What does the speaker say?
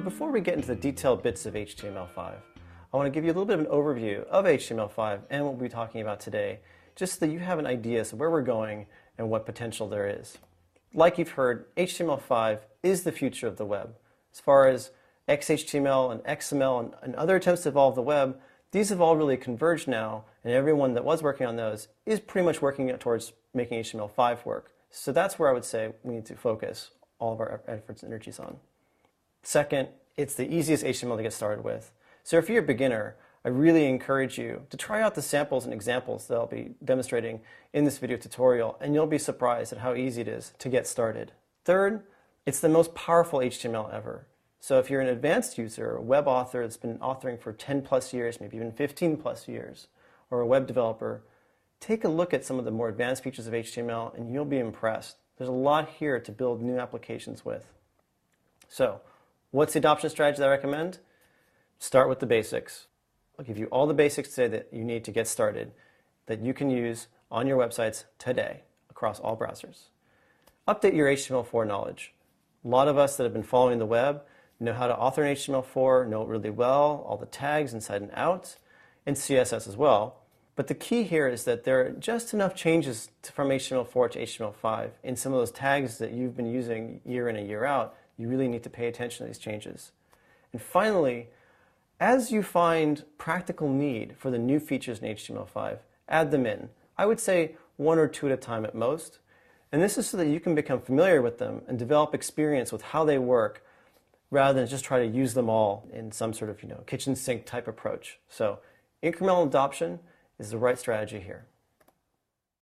before we get into the detailed bits of HTML5, I want to give you a little bit of an overview of HTML5 and what we'll be talking about today, just so that you have an idea of where we're going and what potential there is. Like you've heard, HTML5 is the future of the web. As far as XHTML and XML and other attempts to evolve the web, these have all really converged now, and everyone that was working on those is pretty much working towards making HTML5 work. So that's where I would say we need to focus all of our efforts and energies on. Second, it's the easiest HTML to get started with. So if you're a beginner, I really encourage you to try out the samples and examples that I'll be demonstrating in this video tutorial, and you'll be surprised at how easy it is to get started. Third, it's the most powerful HTML ever. So if you're an advanced user, a web author that's been authoring for 10 plus years, maybe even 15 plus years, or a web developer, take a look at some of the more advanced features of HTML and you'll be impressed. There's a lot here to build new applications with. So, what's the adoption strategy that I recommend? Start with the basics. I'll give you all the basics today that you need to get started that you can use on your websites today across all browsers. Update your HTML4 knowledge. A lot of us that have been following the web know how to author in HTML4, know it really well, all the tags inside and out, and CSS as well. But the key here is that there are just enough changes from HTML4 to HTML5 in some of those tags that you've been using year in and year out. You really need to pay attention to these changes. And finally, as you find practical need for the new features in HTML5, add them in. I would say 1 or 2 at a time at most. And this is so that you can become familiar with them and develop experience with how they work rather than just try to use them all in some sort of kitchen sink type approach. So incremental adoption is the right strategy here.